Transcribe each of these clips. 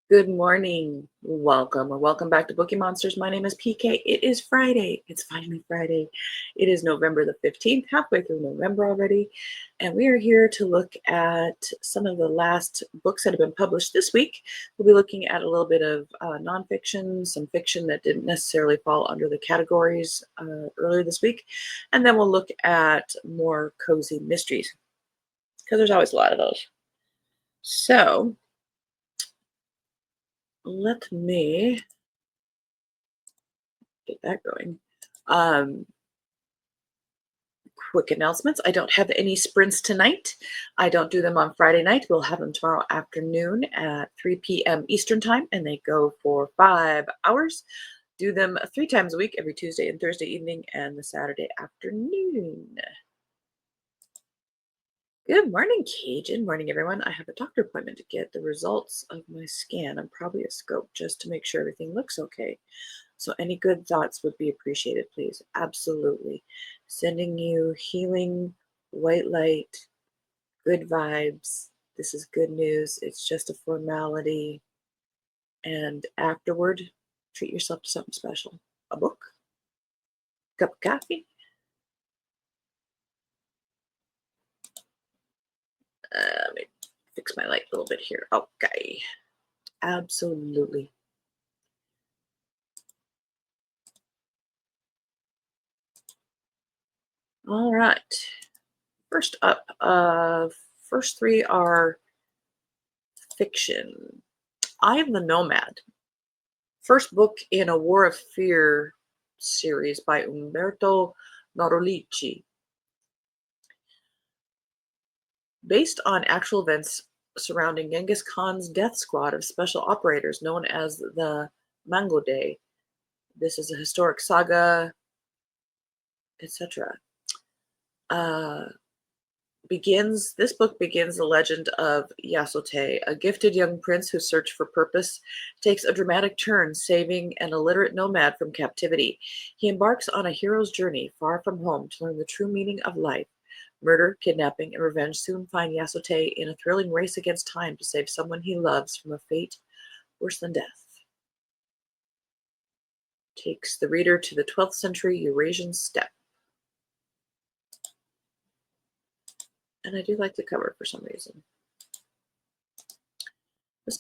Good morning. Welcome or welcome back to Bookeemonsters. My name is PK. It is Friday. It's finally Friday. It is November the 15th, halfway through November already. And we are here to look at some of the last books that have been published this week. We'll be looking at a little bit of nonfiction, some fiction that didn't necessarily fall under the categories earlier this week. And then we'll look at more cozy mysteries because there's always a lot of those. So let me get that going. Um, Quick announcements. I don't have any sprints tonight. I don't do them on Friday night. We'll have them tomorrow afternoon at 3 p.m. Eastern Time, and they go for 5 hours. Do them 3 times a week, every Tuesday and Thursday evening, and the Saturday afternoon. Good morning, Cajun. Morning, everyone. I have a doctor appointment to get the results of my scan and probably a scope just to make sure everything looks okay. So any good thoughts would be appreciated, please. Absolutely. Sending you healing, white light, good vibes. This is good news. It's just a formality. And afterward, treat yourself to something special. A book, cup of coffee. Let me fix my light a little bit here. Okay. Absolutely. All right. First up, first three are fiction. I Am the Nomad. First book in a War of Fear series by Umberto Norolici. Based on actual events surrounding Genghis Khan's death squad of special operators known as the Mangode. This is a historic saga, etc. Uh, this book begins the legend of Yasote, a gifted young prince whose search for purpose takes a dramatic turn, saving an illiterate nomad from captivity. He embarks on a hero's journey far from home to learn the true meaning of life. Murder, kidnapping, and revenge soon find Yasote in a thrilling race against time to save someone he loves from a fate worse than death. Takes the reader to the 12th century Eurasian steppe. And I do like the cover for some reason. This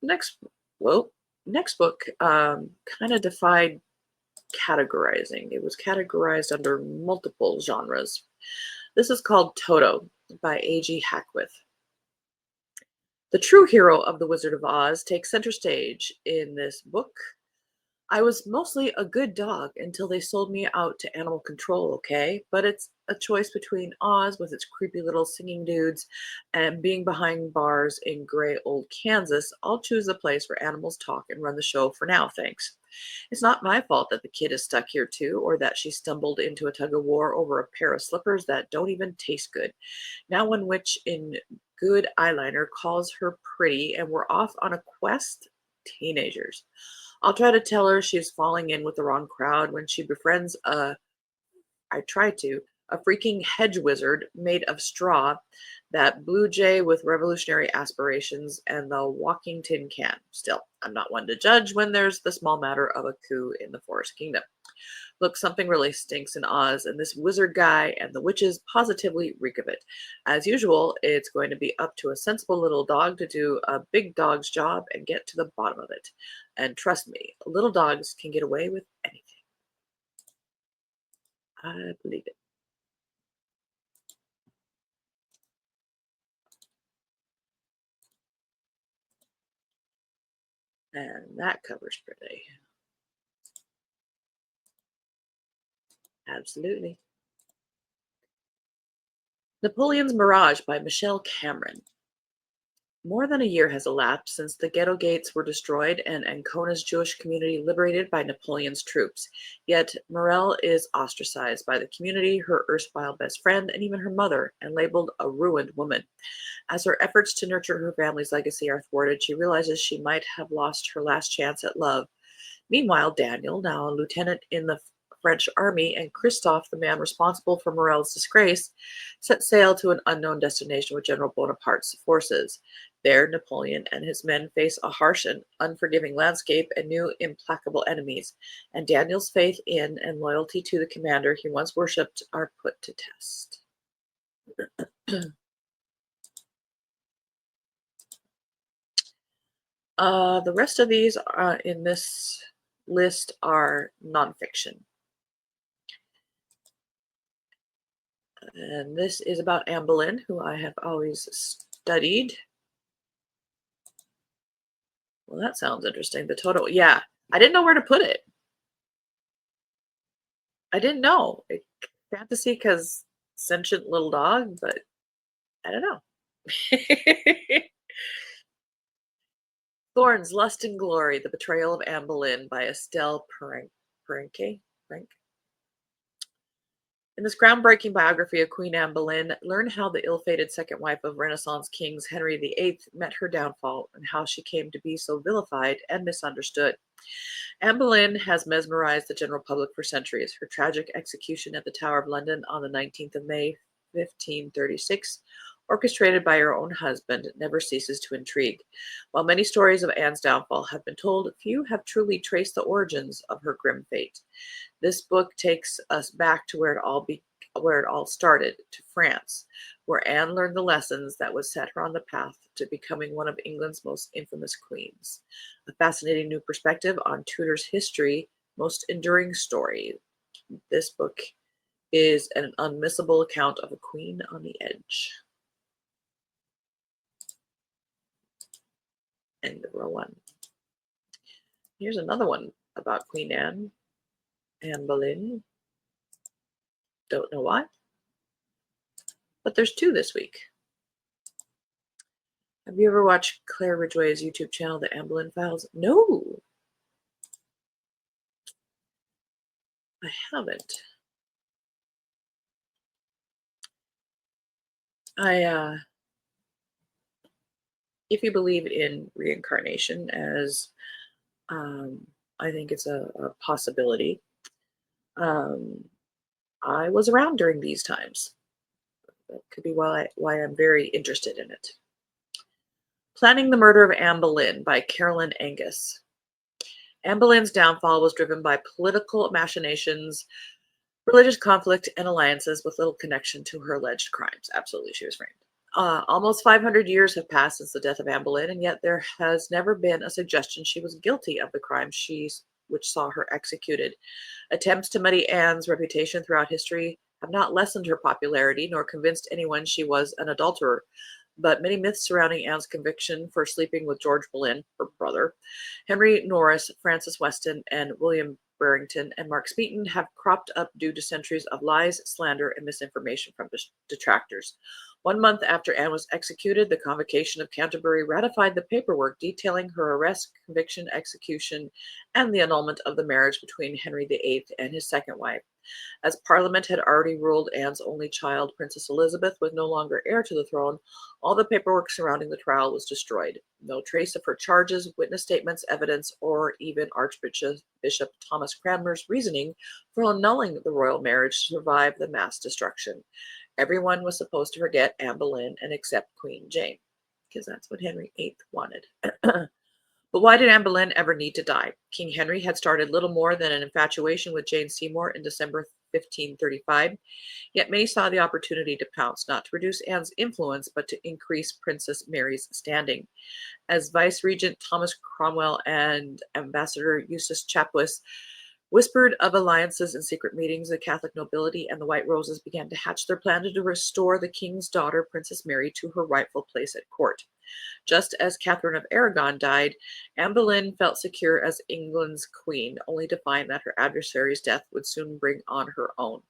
next, well, next book kind of defied categorizing. It was categorized under multiple genres. This is called Toto by A.G. Hackworth. The true hero of The Wizard of Oz takes center stage in this book. I was mostly a good dog until they sold me out to animal control, okay? But it's a choice between Oz with its creepy little singing dudes and being behind bars in gray old Kansas. I'll choose a place where animals talk and run the show for now, thanks. It's not my fault that the kid is stuck here too, or that she stumbled into a tug of war over a pair of slippers that don't even taste good. Now one witch in good eyeliner calls her pretty, and we're off on a quest. Teenagers. I'll try to tell her she's falling in with the wrong crowd when she befriends a freaking hedge wizard made of straw, that blue jay with revolutionary aspirations, and the walking tin can. Still, I'm not one to judge when there's the small matter of a coup in the Forest Kingdom. Look, something really stinks in Oz, and this wizard guy and the witches positively reek of it. As usual, it's going to be up to a sensible little dog to do a big dog's job and get to the bottom of it. And trust me, little dogs can get away with anything. I believe it. And that covers pretty. Absolutely. Napoleon's Mirage by Michelle Cameron. More than a year has elapsed since the ghetto gates were destroyed and Ancona's Jewish community liberated by Napoleon's troops. Yet Morel is ostracized by the community, her erstwhile best friend, and even her mother, and labeled a ruined woman. As her efforts to nurture her family's legacy are thwarted, she realizes she might have lost her last chance at love. Meanwhile, Daniel, now a lieutenant in the French army, and Christophe, the man responsible for Morel's disgrace, set sail to an unknown destination with General Bonaparte's forces. There, Napoleon and his men face a harsh and unforgiving landscape and new implacable enemies, and Daniel's faith in and loyalty to the commander he once worshipped are put to test. The rest of these in this list are nonfiction. And this is about Anne Boleyn, who I have always studied. Well, that sounds interesting. The total, yeah. I didn't know where to put it. I didn't know. Fantasy because sentient little dog, but I don't know. Thorns, Lust and Glory, The Betrayal of Anne Boleyn by Estelle Parenque. In this groundbreaking biography of Queen Anne Boleyn, learn how the ill-fated second wife of Renaissance kings Henry VIII met her downfall and how she came to be so vilified and misunderstood. Anne Boleyn has mesmerized the general public for centuries. Her tragic execution at the Tower of London on the 19th of May, 1536, orchestrated by her own husband, never ceases to intrigue. While many stories of Anne's downfall have been told, few have truly traced the origins of her grim fate. This book takes us back to where it all started, to France, where Anne learned the lessons that would set her on the path to becoming one of England's most infamous queens. A fascinating new perspective on Tudor's history, most enduring story. This book is an unmissable account of a queen on the edge. End of row one. Here's another one about Queen Anne Boleyn. Don't know why, but there's two this week. Have you ever watched Claire Ridgway's YouTube channel, The Anne Boleyn Files? No, I haven't. If you believe in reincarnation, as I think it's a possibility, I was around during these times. That could be why I'm very interested in it. Planning the Murder of Anne Boleyn by Carolyn Angus. Anne Boleyn's downfall was driven by political machinations, religious conflict, and alliances with little connection to her alleged crimes. Absolutely, she was framed. Almost 500 years have passed since the death of Anne Boleyn, and yet there has never been a suggestion she was guilty of the crime which saw her executed. Attempts to muddy Anne's reputation throughout history have not lessened her popularity nor convinced anyone she was an adulterer. But many myths surrounding Anne's conviction for sleeping with George Boleyn, her brother, Henry Norris, Francis Weston, and William Barrington and Mark Smeaton have cropped up due to centuries of lies, slander, and misinformation from detractors. 1 month after Anne was executed, the Convocation of Canterbury ratified the paperwork detailing her arrest, conviction, execution, and the annulment of the marriage between Henry VIII and his second wife. As Parliament had already ruled Anne's only child, Princess Elizabeth, was no longer heir to the throne, all the paperwork surrounding the trial was destroyed. No trace of her charges, witness statements, evidence, or even Archbishop Thomas Cranmer's reasoning for annulling the royal marriage survived the mass destruction. Everyone was supposed to forget Anne Boleyn and accept Queen Jane, because that's what Henry VIII wanted. But why did Anne Boleyn ever need to die? King Henry had started little more than an infatuation with Jane Seymour in December 1535, yet many saw the opportunity to pounce, not to reduce Anne's influence, but to increase Princess Mary's standing. As Vice-Regent Thomas Cromwell and Ambassador Eustace Chapuis whispered of alliances in secret meetings, the Catholic nobility and the White Roses began to hatch their plan to restore the king's daughter, Princess Mary, to her rightful place at court. Just as Catherine of Aragon died, Anne Boleyn felt secure as England's queen, only to find that her adversary's death would soon bring on her own.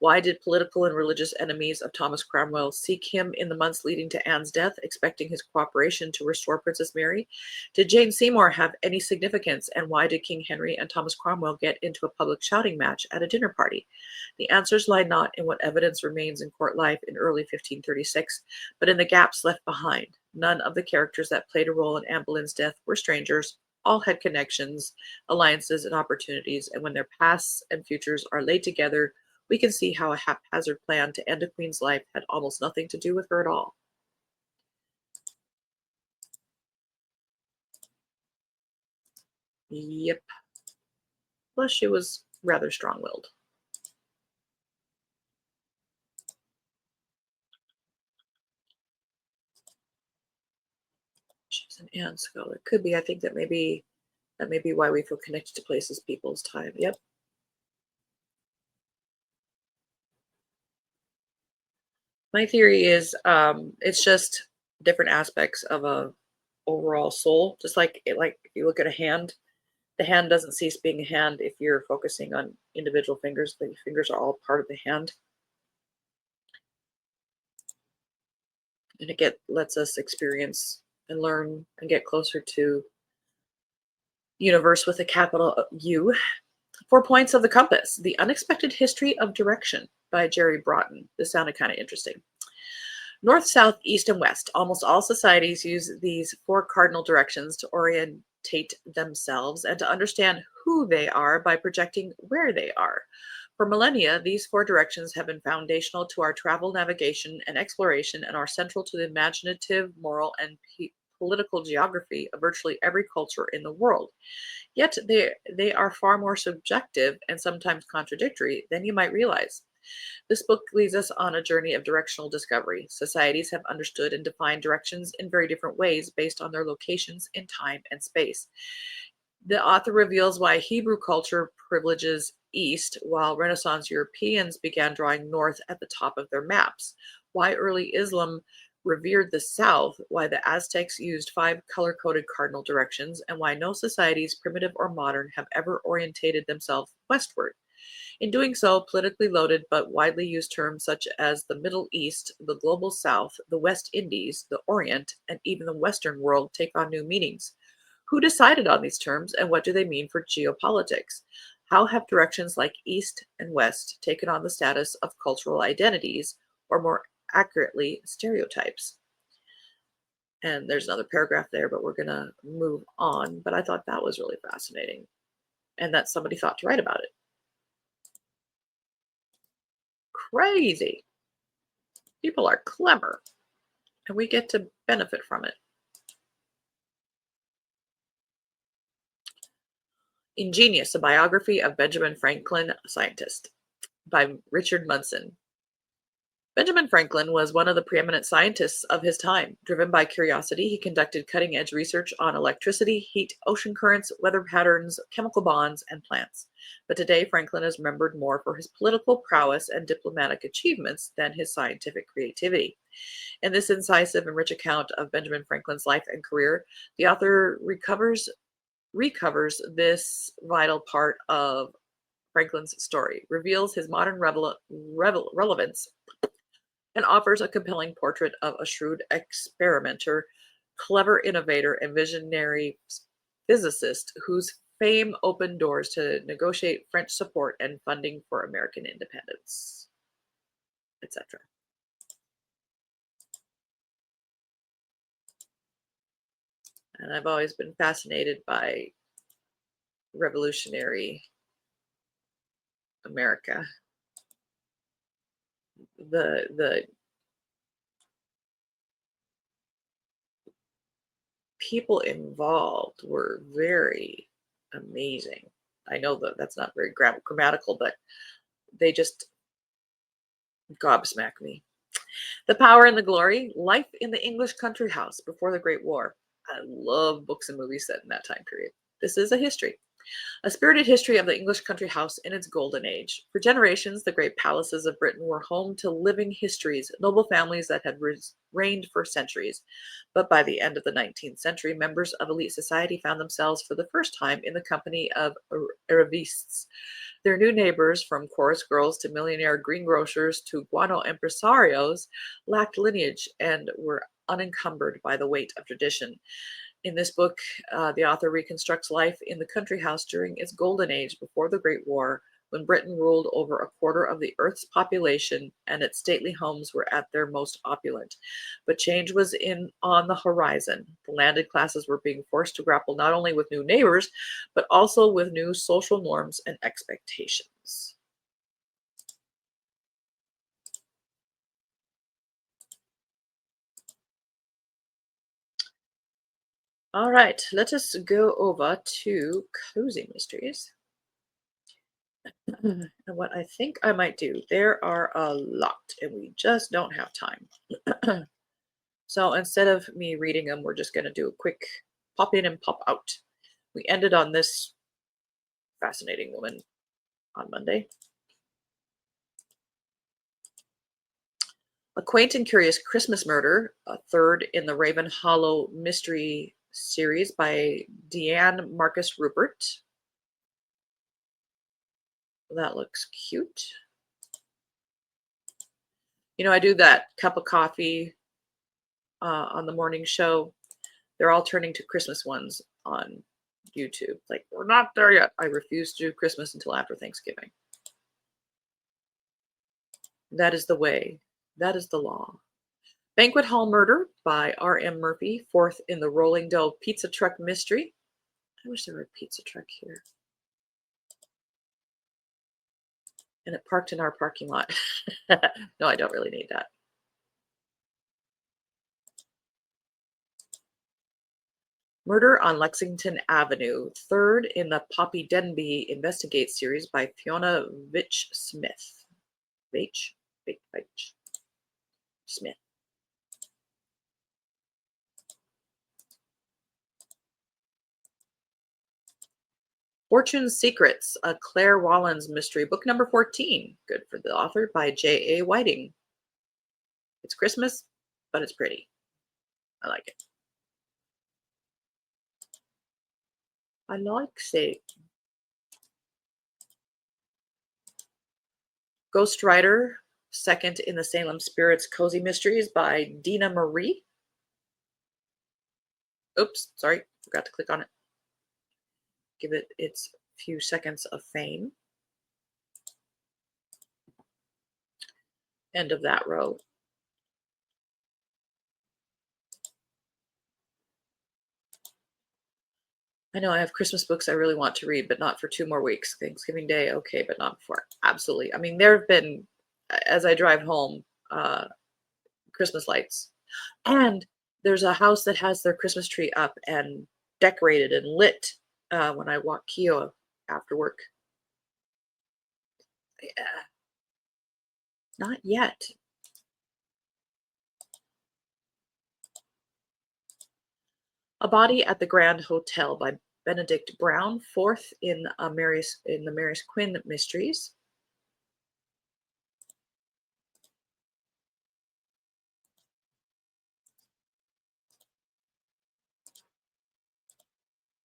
Why did political and religious enemies of Thomas Cromwell seek him in the months leading to Anne's death, expecting his cooperation to restore Princess Mary? Did Jane Seymour have any significance, and why did King Henry and Thomas Cromwell get into a public shouting match at a dinner party? The answers lie not in what evidence remains in court life in early 1536, but in the gaps left behind. None of the characters that played a role in Anne Boleyn's death were strangers. All had connections, alliances, and opportunities, and when their pasts and futures are laid together, we can see how a haphazard plan to end a queen's life had almost nothing to do with her at all. Yep. Plus, she was rather strong willed. She's an Anne scholar. Could be. I think that may be why we feel connected to places, people's time. Yep. My theory is it's just different aspects of a overall soul. Just like if you look at a hand, the hand doesn't cease being a hand if you're focusing on individual fingers. The fingers are all part of the hand, and it get lets us experience and learn and get closer to universe with a capital U. 4 points of the compass: The Unexpected History of Direction by Jerry Broughton. This sounded kind of interesting. North, south, east, and west. Almost all societies use these four cardinal directions to orientate themselves and to understand who they are by projecting where they are. For millennia, these four directions have been foundational to our travel, navigation, and exploration and are central to the imaginative, moral, and political geography of virtually every culture in the world. Yet they are far more subjective and sometimes contradictory than you might realize. This book leads us on a journey of directional discovery. Societies have understood and defined directions in very different ways based on their locations in time and space. The author reveals why Hebrew culture privileges east, while Renaissance Europeans began drawing north at the top of their maps, why early Islam revered the south, why the Aztecs used five color coded cardinal directions, and why no societies, primitive or modern, have ever orientated themselves westward. In doing so, politically loaded but widely used terms such as the Middle East, the Global South, the West Indies, the Orient, and even the Western world take on new meanings. Who decided on these terms and what do they mean for geopolitics? How have directions like East and West taken on the status of cultural identities, or more accurately, stereotypes? And there's another paragraph there, but we're going to move on. But I thought that was really fascinating and that somebody thought to write about it. Crazy. People are clever, and we get to benefit from it. Ingenious, a biography of Benjamin Franklin, scientist, by Richard Munson. Benjamin Franklin was one of the preeminent scientists of his time. Driven by curiosity, he conducted cutting edge research on electricity, heat, ocean currents, weather patterns, chemical bonds, and plants. But today, Franklin is remembered more for his political prowess and diplomatic achievements than his scientific creativity. In this incisive and rich account of Benjamin Franklin's life and career, the author recovers this vital part of Franklin's story, reveals his modern relevance, and offers a compelling portrait of a shrewd experimenter, clever innovator, and visionary physicist whose fame opened doors to negotiate French support and funding for American independence, etc. And I've always been fascinated by revolutionary America. The people involved were very amazing. I know that that's not very grammatical, but they just gobsmack me. The Power and the Glory, Life in the English Country House Before the Great War. I love books and movies set in that time period. This is a history. A spirited history of the English country house in its golden age. For generations, the great palaces of Britain were home to living histories, noble families that had reigned for centuries. But by the end of the 19th century, members of elite society found themselves for the first time in the company of arrivistes. Their new neighbors, from chorus girls to millionaire greengrocers to guano impresarios, lacked lineage and were unencumbered by the weight of tradition. In this book, the author reconstructs life in the country house during its golden age before the Great War, when Britain ruled over a quarter of the Earth's population and its stately homes were at their most opulent. But change was on the horizon. The landed classes were being forced to grapple not only with new neighbors, but also with new social norms and expectations. All right, let us go over to cozy mysteries. And what I think I might do, there are a lot, and we just don't have time. So instead of me reading them, we're just going to do a quick pop in and pop out. We ended on this fascinating woman on Monday. A Quaint and Curious Christmas Murder, a third in the Raven Hollow mystery series by Deanne Marcus Rupert. That looks cute. You know, I do that cup of coffee on the morning show. They're all turning to Christmas ones on YouTube. Like, we're not there yet. I refuse to do Christmas until after Thanksgiving. That is the way. That is the law. Banquet Hall Murder by R.M. Murphy, fourth in the Rolling Dough Pizza Truck Mystery. I wish there were a pizza truck here. And it parked in our parking lot. No, I don't really need that. Murder on Lexington Avenue, third in the Poppy Denby Investigate series by Fiona Vitch Smith. Vitch Smith. Fortune's Secrets, a Claire Wallens mystery, book number 14. Good for the author by J.A. Whiting. It's Christmas, but it's pretty. I like it. I like steak. Ghost Rider, second in the Salem Spirits Cozy Mysteries by Dina Marie. Oops, sorry, forgot to click on it. Give it its few seconds of fame. End of that row. I know I have Christmas books I really want to read, but not for 2 more weeks. Thanksgiving Day, okay, but not before. Absolutely. I mean, there have been, as I drive home, Christmas lights. And there's a house that has their Christmas tree up and decorated and lit when I walk Keo after work. Yeah, not yet. A Body at the Grand Hotel by Benedict Brown, fourth in the Mary's Quinn mysteries.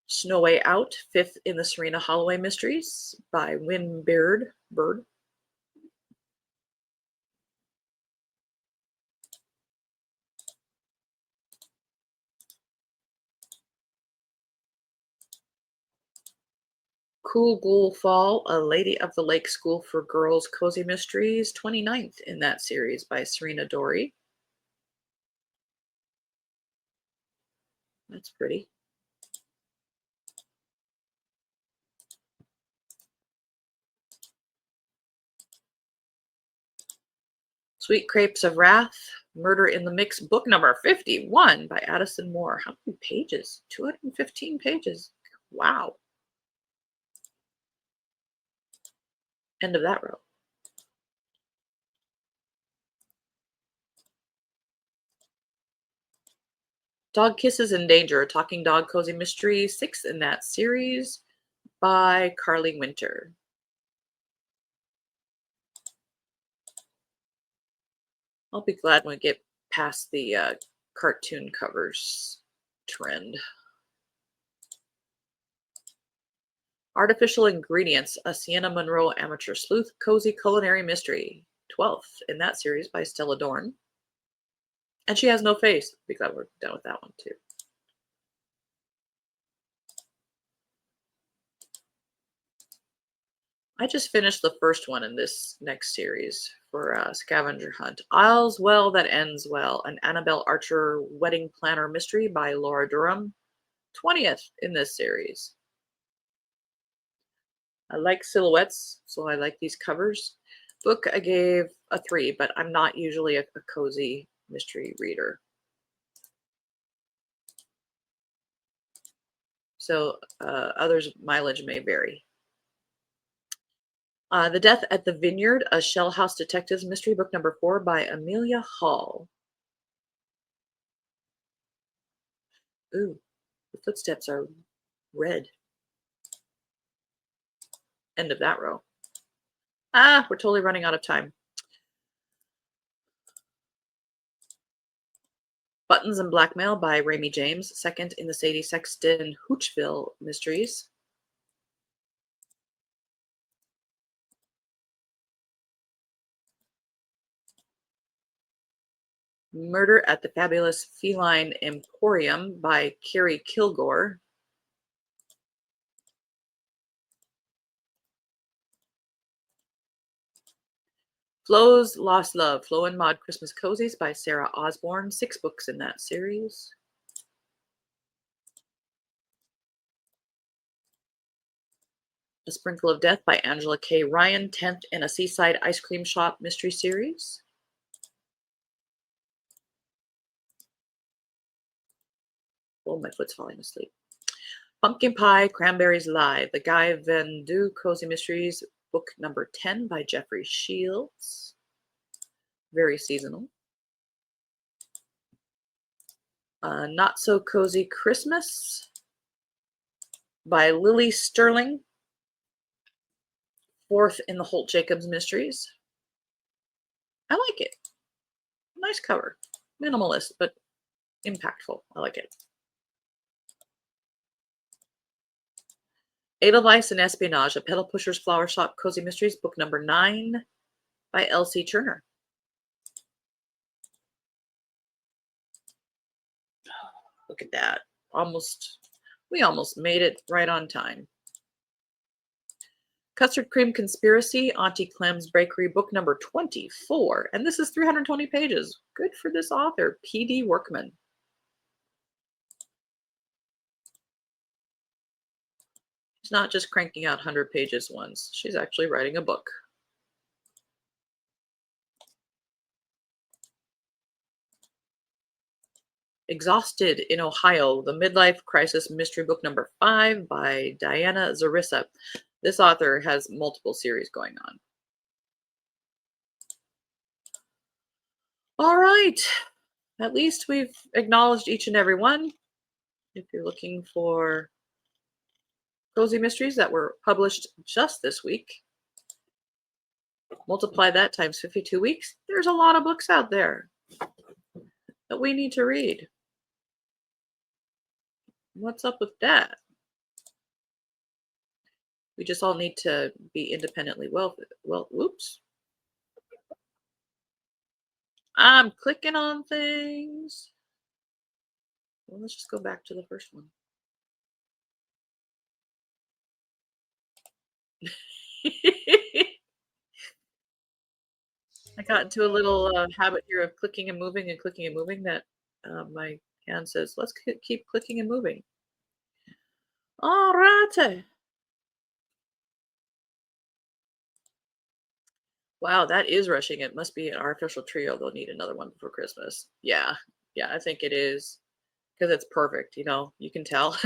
Snow Way Out, fifth in the Serena Holloway mysteries by Wynne Bird. Cool Ghoul Fall, A Lady of the Lake School for Girls Cozy Mysteries, 29th in that series by Serena Dory. That's pretty. Sweet Crepes of Wrath, Murder in the Mix, book number 51 by Addison Moore. How many pages? 215 pages. Wow. End of that row. Dog Kisses in Danger, a Talking Dog Cozy Mystery, sixth in that series by Carly Winter. I'll be glad when we get past the cartoon covers trend. Artificial Ingredients, a Sienna Monroe amateur sleuth cozy culinary mystery, 12th in that series by Stella Dorn. And She Has No Face. I'll be glad we're done with that one too. I just finished the first one in this next series for Scavenger Hunt. All's Well That Ends Well, an Annabelle Archer wedding planner mystery by Laura Durham. 20th in this series. I like silhouettes, so I like these covers. Book I gave a 3, but I'm not usually a cozy mystery reader. So others' mileage may vary. The Death at the Vineyard, a Shell House Detectives Mystery, book number 4 by Amelia Hall. Ooh, the footsteps are red. End of that row. Ah, we're totally running out of time. Buttons and Blackmail by Raimi James, second in the Sadie Sexton Hoochville mysteries. Murder at the Fabulous Feline Emporium by Carrie Kilgore. Flo's Lost Love, Flo and Maud Christmas Cozies by Sarah Osborne. 6 books in that series. A Sprinkle of Death by Angela K. Ryan, 10th in a Seaside Ice Cream Shop mystery series. Oh, my foot's falling asleep. Pumpkin Pie, Cranberries Live, the Guy Van Du Cozy Mysteries, book number 10 by Jeffrey Shields. Very seasonal. Not So Cozy Christmas by Lily Sterling, 4th in the Holt Jacobs Mysteries. I like it. Nice cover. Minimalist, but impactful. I like it. Edelweiss and Espionage, a Pedal Pusher's Flower Shop Cozy Mysteries, book number 9 by Elsie Turner. Look at that. We almost made it right on time. Custard Cream Conspiracy, Auntie Clem's Bakery, book number 24. And this is 320 pages. Good for this author, P.D. Workman. She's not just cranking out 100 pages once. She's actually writing a book. Exhausted in Ohio, the Midlife Crisis Mystery, book number 5 by Diana Zarissa. This author has multiple series going on. All right. At least we've acknowledged each and every one. If you're looking for cozy mysteries that were published just this week, multiply that times 52 weeks. There's a lot of books out there that we need to read. What's up with that? We just all need to be independently whoops. I'm clicking on things. Well, let's just go back to the first one. I got into a little habit here of clicking and moving that my hand says, let's keep clicking and moving. All right. Wow, that is rushing. It must be an artificial trio. They'll need another one before Christmas. Yeah, I think it is. Because it's perfect, you can tell.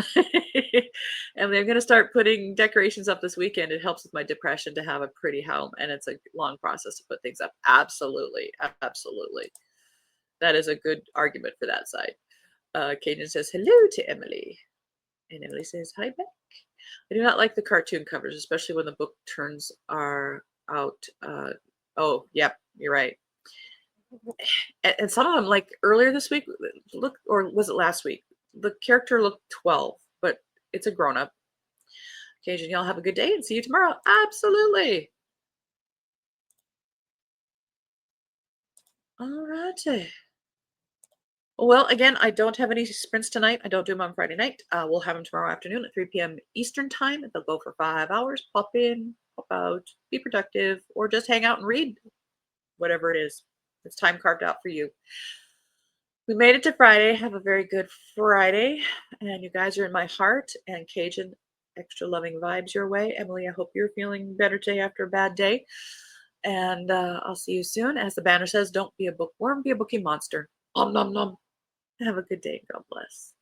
And they're going to start putting decorations up this weekend. It helps with my depression to have a pretty home, and it's a long process to put things up. Absolutely. Absolutely. That is a good argument for that side. Cajun says hello to Emily. And Emily says hi back. I do not like the cartoon covers, especially when the book turns are out. Oh, yep, you're right. And some of them, like earlier this week, or was it last week? The character looked 12, but it's a grown up. Cajun, y'all have a good day and see you tomorrow. Absolutely. All righty. Well, again, I don't have any sprints tonight. I don't do them on Friday night. We'll have them tomorrow afternoon at 3 p.m. Eastern time. They'll go for 5 hours. Pop in, pop out, be productive, or just hang out and read. Whatever it is. It's time carved out for you. We made it to Friday. Have a very good Friday. And you guys are in my heart. And Cajun, extra loving vibes your way. Emily, I hope you're feeling better today after a bad day. And I'll see you soon. As the banner says, don't be a bookworm, be a bookie monster. Om nom nom. Have a good day. God bless.